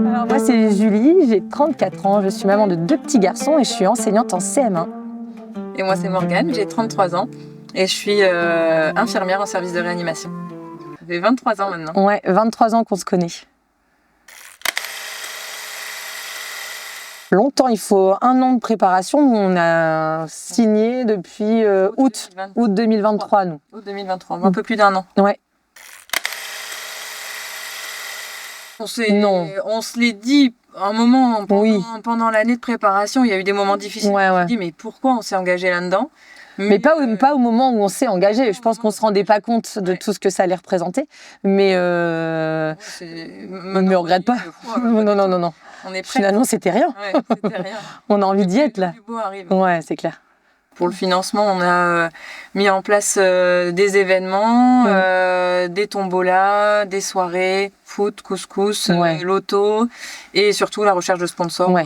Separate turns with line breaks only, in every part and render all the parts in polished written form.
Alors moi c'est Julie, j'ai 34 ans, je suis maman de 2 petits garçons et je suis enseignante en CM1.
Et moi c'est Morgane, j'ai 33 ans et je suis infirmière en service de réanimation. Ça fait 23 ans maintenant.
Ouais, 23 ans qu'on se connaît. Longtemps, il faut 1 an de préparation. Nous, on a signé depuis août 2023, nous.
Août 2023, un peu plus d'1 an.
Ouais.
On se l'est dit un moment pendant l'année de préparation. Il y a eu des moments difficiles.
Ouais.
On s'est dit mais pourquoi on s'est engagé là-dedans?
Mais pas au moment où on s'est engagé. Je pense qu'on se rendait pas compte de tout ce que ça allait représenter. Mais on ne regrette pas. Non.
On est prêt.
Finalement, c'était rien.
Ouais, c'était rien.
On a envie d'y être là.
Le plus beau arrive.
Ouais, c'est clair.
Pour le financement, on a mis en place des événements, des tombolas, des soirées, foot, couscous, loto et surtout la recherche de sponsors.
Ouais.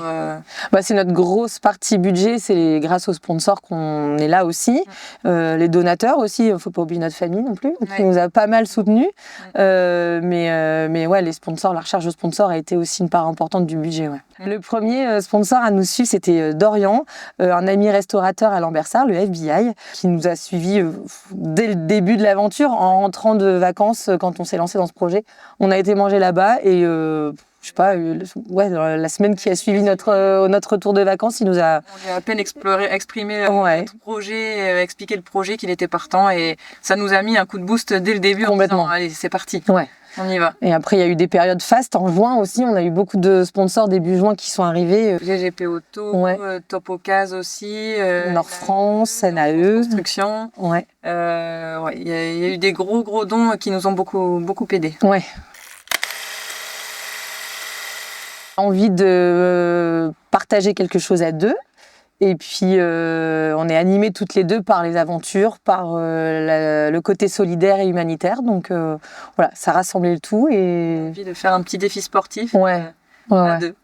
C'est notre grosse partie budget, c'est grâce aux sponsors qu'on est là aussi. Les donateurs aussi, il ne faut pas oublier notre famille non plus, qui nous a pas mal soutenus. Mais ouais, les sponsors, la recherche de sponsors a été aussi une part importante du budget. Ouais. Le premier sponsor à nous suivre, c'était Dorian, un ami restaurateur à Lambersart, le FBI, qui nous a suivis dès le début de l'aventure, en rentrant de vacances, quand on s'est lancé dans ce projet. On a été manger là-bas et je sais pas, la semaine qui a suivi notre retour de vacances, il nous a...
On lui a à peine exprimé notre projet, expliqué le projet, qu'il était partant et ça nous a mis un coup de boost dès le début.
Complètement.
En disant, allez, c'est parti.
Ouais.
On y va.
Et après, il y a eu des périodes fastes en juin aussi. On a eu beaucoup de sponsors début juin qui sont arrivés.
GGP Auto, Top Ocas aussi.
Nord France, NAE.
Construction.
Ouais.
Il y a eu des gros dons qui nous ont beaucoup aidés.
Ouais. Envie de partager quelque chose à deux. Et puis, on est animés toutes les deux par les aventures, par le côté solidaire et humanitaire. Donc, voilà, ça rassemblait le tout. Et...
envie de faire un petit défi sportif
à deux.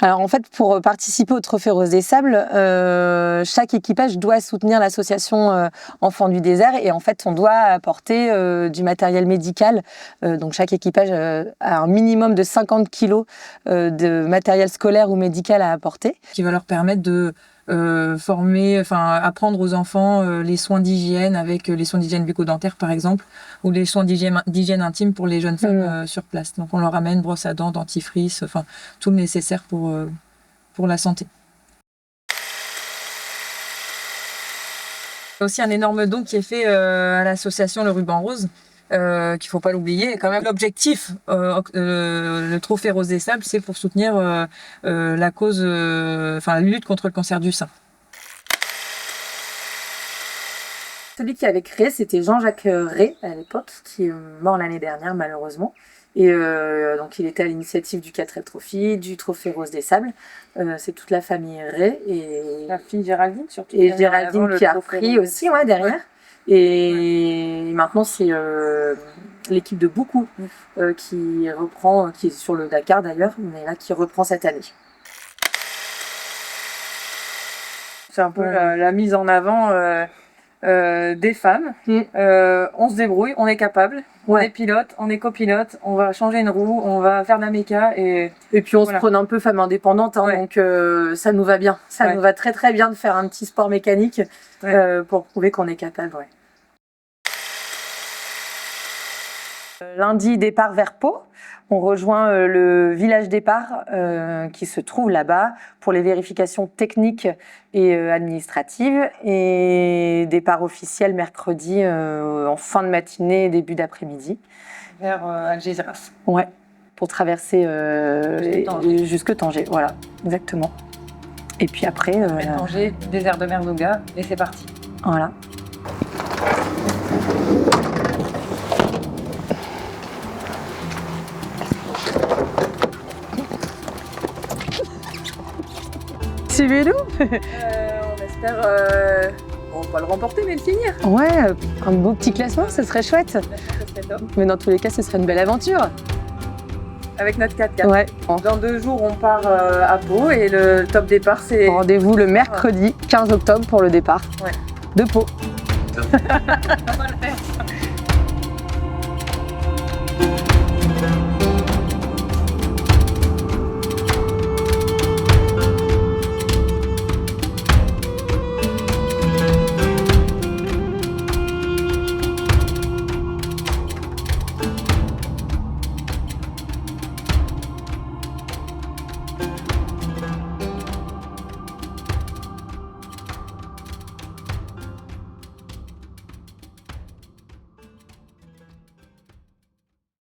Alors, en fait, pour participer au Trophée Rose des Sables, chaque équipage doit soutenir l'association Enfants du désert. Et en fait, on doit apporter du matériel médical. Donc, chaque équipage a un minimum de 50 kilos de matériel scolaire ou médical à apporter.
Qui va leur permettre de apprendre aux enfants les soins d'hygiène avec les soins d'hygiène bucco-dentaire par exemple, ou les soins d'hygiène intime pour les jeunes femmes sur place. Donc on leur amène brosse à dents, dentifrice, tout le nécessaire pour la santé. Il y a aussi un énorme don qui est fait à l'association Le Ruban Rose, qu'il ne faut pas l'oublier. Quand même, l'objectif, le Trophée Rose des Sables, c'est pour soutenir la cause, la lutte contre le cancer du sein.
Celui qui avait créé, c'était Jean-Jacques Rey à l'époque, qui est mort l'année dernière malheureusement. Et donc il était à l'initiative du 4L Trophy, du Trophée Rose des Sables. C'est toute la famille Rey et
la fille Géraldine surtout.
Et Géraldine qui a repris aussi derrière. Ouais. Et maintenant, c'est l'équipe de Beaucoup qui reprend, qui est sur le Dakar d'ailleurs, mais là qui reprend cette année.
C'est un peu la mise en avant des femmes. On se débrouille, on est capable, on est pilote, on est copilote, on va changer une roue, on va faire de la méca et
puis on se prône un peu femme indépendante, donc ça nous va bien. Ça nous va très bien de faire un petit sport mécanique pour prouver qu'on est capable. Ouais. Lundi, départ vers Pau. On rejoint le village départ qui se trouve là-bas pour les vérifications techniques et administratives. Et départ officiel mercredi en fin de matinée, début d'après-midi.
Vers Algeciras.
Ouais, pour traverser jusque Tanger. Voilà, exactement. Et puis après...
Tanger, désert de Merzouga, et c'est parti.
Voilà. Suivez-nous.
On espère pas le remporter, mais le finir.
Ouais, un beau petit classement, ce serait chouette.
Ça serait top.
Mais dans tous les cas, ce serait une belle aventure.
Avec notre 4x4.
Ouais.
Dans 2 jours, on part à Pau et le top départ, c'est...
Rendez-vous le mercredi 15 octobre pour le départ.
Ouais.
de Pau.
On va le faire.